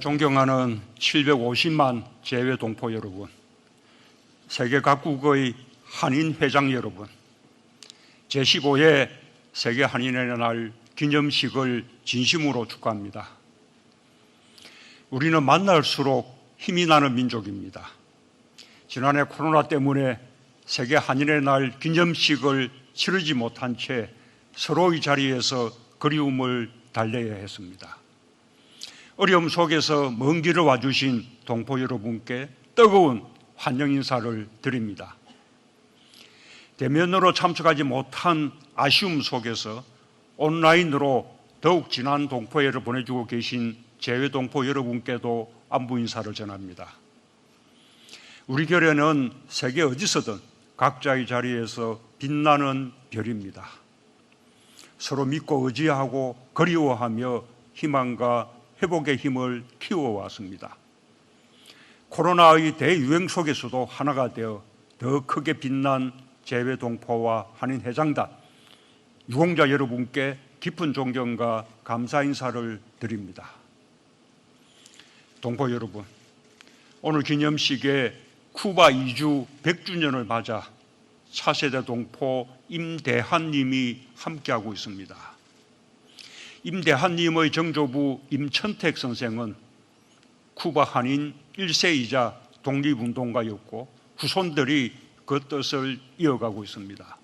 존경하는 750만 재외 동포 여러분, 세계 각국의 한인 회장 여러분, 제15회 세계 한인의 날 기념식을 진심으로 축하합니다. 우리는 만날수록 힘이 나는 민족입니다. 지난해 코로나 때문에 세계 한인의 날 기념식을 치르지 못한 채 서로의 자리에서 그리움을 달래야 했습니다. 어려움 속에서 먼 길을 와주신 동포 여러분께 뜨거운 환영 인사를 드립니다. 대면으로 참석하지 못한 아쉬움 속에서 온라인으로 더욱 진한 동포회를 보내주고 계신 재외 동포 여러분께도 안부 인사를 전합니다. 우리 결연은 세계 어디서든 각자의 자리에서 빛나는 별입니다. 서로 믿고 의지하고 그리워하며 희망과 회복의 힘을 키워왔습니다. 코로나의 대유행 속에서도 하나가 되어 더 크게 빛난 재외 동포와 한인 회장단, 유공자 여러분께 깊은 존경과 감사 인사를 드립니다. 동포 여러분, 오늘 기념식에 쿠바 이주 100주년을 맞아 차세대 동포 임대한님이 함께하고 있습니다. 임대한님의 정조부 임천택 선생은 쿠바 한인 1세이자 독립운동가였고 후손들이 그 뜻을 이어가고 있습니다.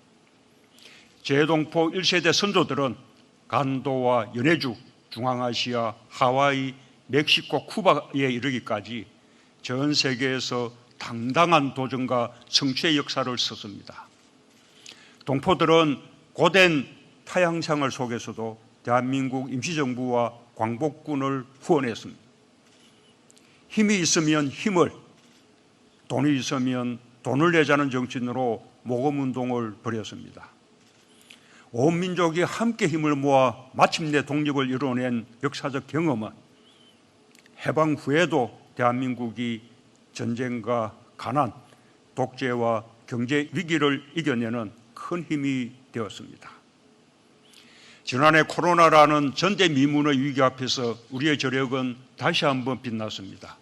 재동포 1세대 선조들은 간도와 연해주, 중앙아시아, 하와이, 멕시코, 쿠바에 이르기까지 전 세계에서 당당한 도전과 성취의 역사를 썼습니다. 동포들은 고된 타향생활 속에서도 대한민국 임시정부와 광복군을 후원했습니다. 힘이 있으면 힘을, 돈이 있으면 돈을 내자는 정신으로 모금운동을 벌였습니다. 온 민족이 함께 힘을 모아 마침내 독립을 이뤄낸 역사적 경험은 해방 후에도 대한민국이 전쟁과 가난, 독재와 경제 위기를 이겨내는 큰 힘이 되었습니다. 지난해 코로나라는 전대미문의 위기 앞에서 우리의 저력은 다시 한번 빛났습니다.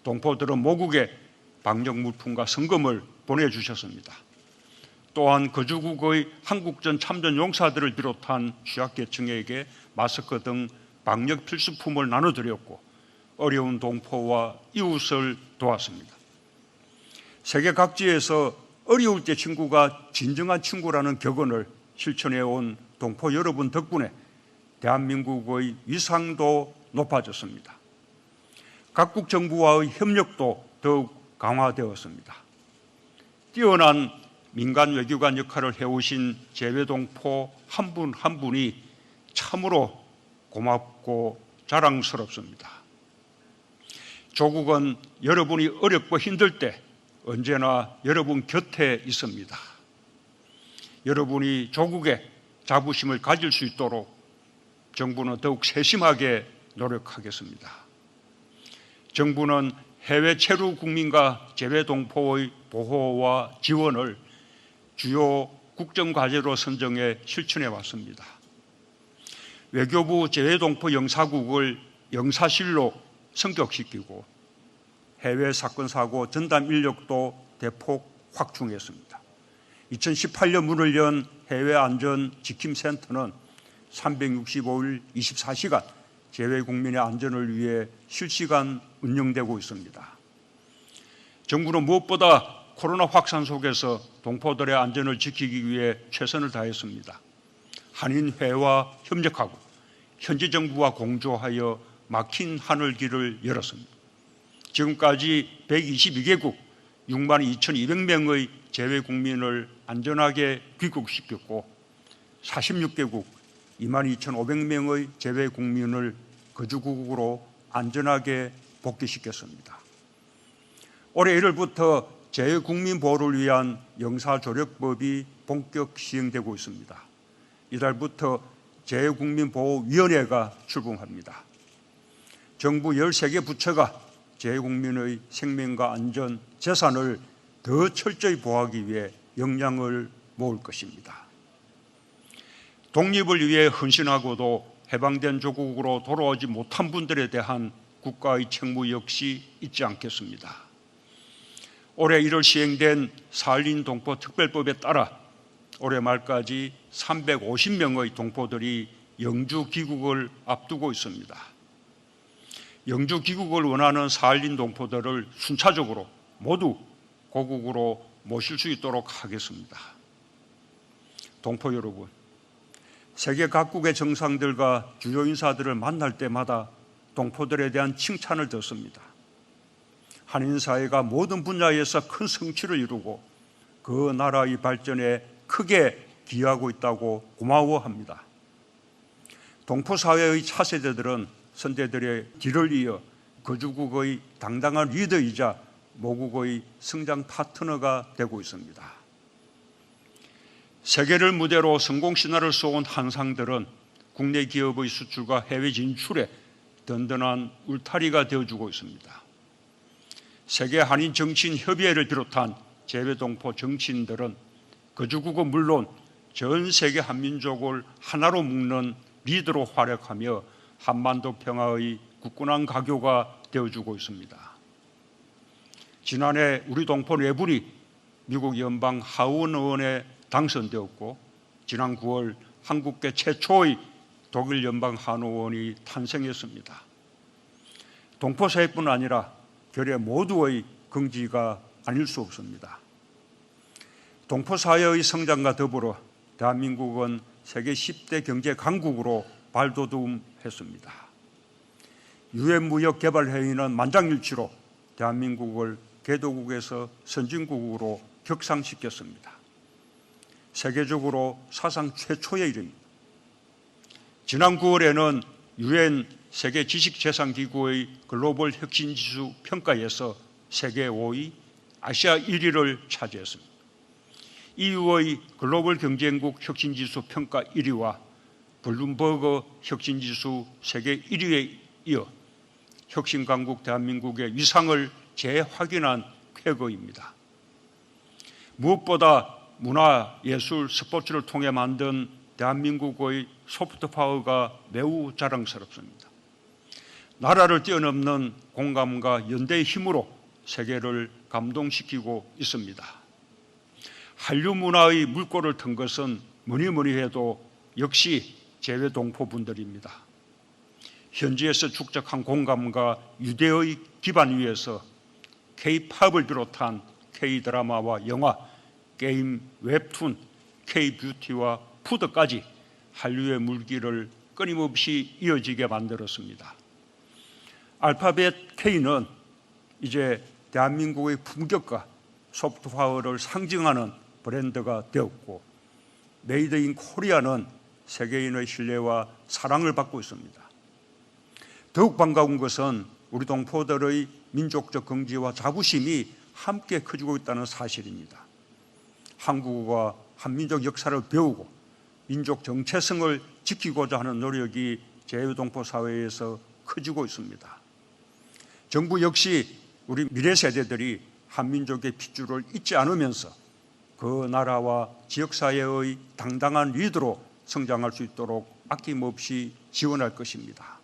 동포들은 모국에 방역 물품과 성금을 보내주셨습니다. 또한 거주국의 한국전 참전 용사들을 비롯한 취약계층에게 마스크 등 방역 필수품을 나눠드렸고 어려운 동포와 이웃을 도왔습니다. 세계 각지에서 어려울 때 친구가 진정한 친구라는 격언을 실천해온 동포 여러분 덕분에 대한민국의 위상도 높아졌습니다. 각국 정부와의 협력도 더욱 강화되었습니다. 뛰어난 민간 외교관 역할을 해오신 재외 동포 한 분 한 분이 참으로 고맙고 자랑스럽습니다. 조국은 여러분이 어렵고 힘들 때 언제나 여러분 곁에 있습니다. 여러분이 조국에 자부심을 가질 수 있도록 정부는 더욱 세심하게 노력하겠습니다. 정부는 해외 체류 국민과 재외 동포의 보호와 지원을 주요 국정과제로 선정해 실천해 왔습니다. 외교부 재외 동포 영사국을 영사실로 성격시키고 해외 사건 사고 전담 인력도 대폭 확충했습니다. 2018년 문을 연 해외안전지킴센터는 365일 24시간 재외 국민의 안전을 위해 실시간 운영되고 있습니다. 정부는 무엇보다 코로나 확산 속에서 동포들의 안전을 지키기 위해 최선을 다했습니다. 한인회와 협력하고 현지 정부와 공조하여 막힌 하늘길을 열었습니다. 지금까지 122개국 6만 2,200명의 재외 국민을 안전하게 귀국시켰고 46개국 2만 2,500명의 재외 국민을 거주국으로 안전하게 복귀시켰습니다. 올해 1월부터 재외 국민 보호를 위한 영사조력법이 본격 시행되고 있습니다. 이달부터 재외 국민 보호위원회가 출범합니다. 정부 13개 부처가 재외 국민의 생명과 안전, 재산을 더 철저히 보호하기 위해 역량을 모을 것입니다. 독립을 위해 헌신하고도 해방된 조국으로 돌아오지 못한 분들에 대한 국가의 책무 역시 잊지 않겠습니다. 올해 1월 시행된 사할린 동포 특별법에 따라 올해 말까지 350명의 동포들이 영주 귀국을 앞두고 있습니다. 영주 귀국을 원하는 사할린 동포들을 순차적으로 모두 고국으로 모실 수 있도록 하겠습니다. 동포 여러분, 세계 각국의 정상들과 주요 인사들을 만날 때마다 동포들에 대한 칭찬을 듣습니다. 한인 사회가 모든 분야에서 큰 성취를 이루고 그 나라의 발전에 크게 기여하고 있다고 고마워합니다. 동포 사회의 차세대들은 선대들의 뒤를 이어 거주국의 당당한 리더이자 모국의 성장 파트너가 되고 있습니다. 세계를 무대로 성공 신화를 쏘은 한상들은 국내 기업의 수출과 해외 진출에 든든한 울타리가 되어주고 있습니다. 세계 한인 정치인 협의회를 비롯한 재외 동포 정치인들은 거주국은 물론 전 세계 한민족을 하나로 묶는 리더로 활약하며 한반도 평화의 굳건한 가교가 되어주고 있습니다. 지난해 우리 동포 4분이 미국 연방 하원 의원에 당선되었고 지난 9월 한국계 최초의 독일 연방 하원의원이 탄생했습니다. 동포 사회뿐 아니라 결의 모두의 긍지가 아닐 수 없습니다. 동포 사회의 성장과 더불어 대한민국은 세계 10대 경제 강국으로 발돋움했습니다. 유엔 무역개발회의는 만장일치로 대한민국을 개도국에서 선진국으로 격상시켰습니다. 세계적으로 사상 최초의 일입니다. 지난 9월에는 유엔 세계 지식재산기구의 글로벌 혁신지수 평가에서 세계 5위, 아시아 1위를 차지했습니다. EU의 글로벌 경쟁국 혁신지수 평가 1위와 블룸버그 혁신지수 세계 1위에 이어 혁신강국 대한민국의 위상을 재확인한 쾌거입니다. 무엇보다 문화, 예술, 스포츠를 통해 만든 대한민국의 소프트파워가 매우 자랑스럽습니다. 나라를 뛰어넘는 공감과 연대의 힘으로 세계를 감동시키고 있습니다. 한류 문화의 물꼬를 튼 것은 뭐니 해도 역시 재외 동포분들입니다. 현지에서 축적한 공감과 유대의 기반 위에서 K-팝을 비롯한 K-드라마와 영화, 게임, 웹툰, K-뷰티와 푸드까지 한류의 물길을 끊임없이 이어지게 만들었습니다. 알파벳 K는 이제 대한민국의 품격과 소프트파워를 상징하는 브랜드가 되었고 메이드 인 코리아는 세계인의 신뢰와 사랑을 받고 있습니다. 더욱 반가운 것은 우리 동포들의 민족적 긍지와 자부심이 함께 커지고 있다는 사실입니다. 한국어와 한민족 역사를 배우고 민족 정체성을 지키고자 하는 노력이 재외동포 사회에서 커지고 있습니다. 정부 역시 우리 미래 세대들이 한민족의 핏줄을 잊지 않으면서 그 나라와 지역사회의 당당한 리더로 성장할 수 있도록 아낌없이 지원할 것입니다.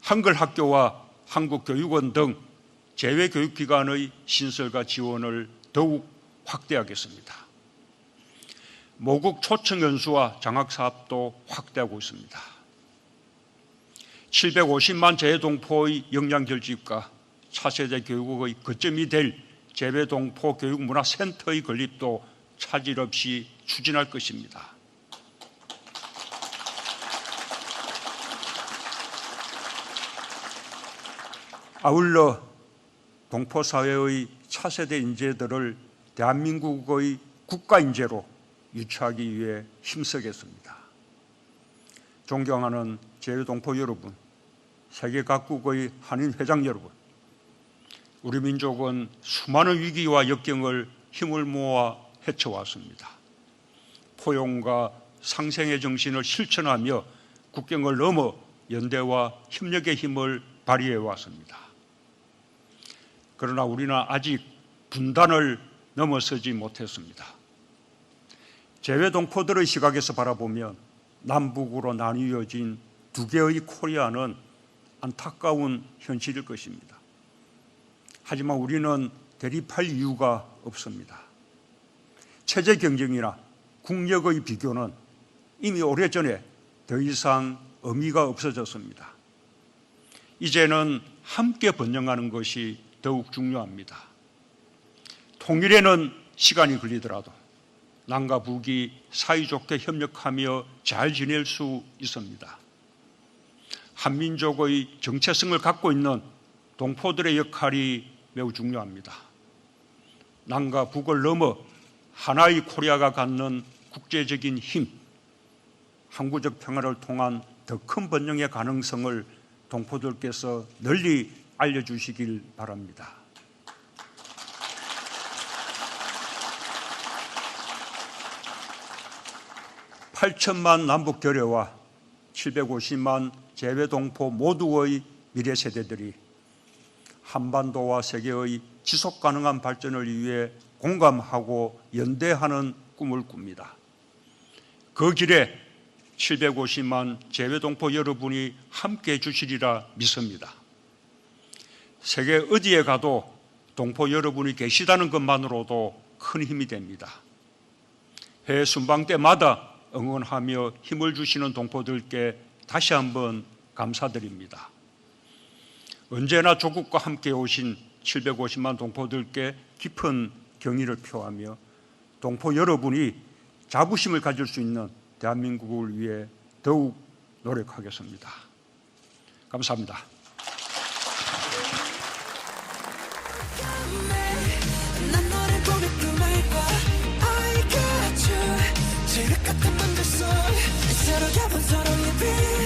한글 학교와 한국교육원 등 재외교육기관의 신설과 지원을 더욱 확대하겠습니다. 모국 초청 연수와 장학 사업도 확대하고 있습니다. 750만 재외동포의 역량 결집과 차세대 교육의 거점이 될 재외동포 교육문화센터의 건립도 차질 없이 추진할 것입니다. 아울러 동포사회의 차세대 인재들을 대한민국의 국가인재로 유치하기 위해 힘쓰겠습니다. 존경하는 재외동포 여러분, 세계 각국의 한인 회장 여러분, 우리 민족은 수많은 위기와 역경을 힘을 모아 헤쳐왔습니다. 포용과 상생의 정신을 실천하며 국경을 넘어 연대와 협력의 힘을 발휘해 왔습니다. 그러나 우리는 아직 분단을 넘어서지 못했습니다. 재외동포들의 시각에서 바라보면 남북으로 나뉘어진 두 개의 코리아는 안타까운 현실일 것입니다. 하지만 우리는 대립할 이유가 없습니다. 체제 경쟁이나 국력의 비교는 이미 오래전에 더 이상 의미가 없어졌습니다. 이제는 함께 번영하는 것이 더욱 중요합니다. 통일에는 시간이 걸리더라도 남과 북이 사이좋게 협력하며 잘 지낼 수 있습니다. 한민족의 정체성을 갖고 있는 동포들의 역할이 매우 중요합니다. 남과 북을 넘어 하나의 코리아가 갖는 국제적인 힘, 항구적 평화를 통한 더 큰 번영의 가능성을 동포들께서 널리 알려주시길 바랍니다. (8천만) 남북 결여와 750만 재외동포 모두의 미래 세대들이 한반도와 세계의 지속 가능한 발전을 위해 공감하고 연대하는 꿈을 꿉니다. 그 길에 750만 재외동포 여러분이 함께해 주시리라 믿습니다. 세계 어디에 가도 동포 여러분이 계시다는 것만으로도 큰 힘이 됩니다. 해외 순방 때마다 응원하며 힘을 주시는 동포들께 다시 한번 감사드립니다. 언제나 조국과 함께 오신 750만 동포들께 깊은 경의를 표하며 동포 여러분이 자부심을 가질 수 있는 대한민국을 위해 더욱 노력하겠습니다. 감사합니다. 지륵 같은 맘들 속 서로 겹은 서로의 빛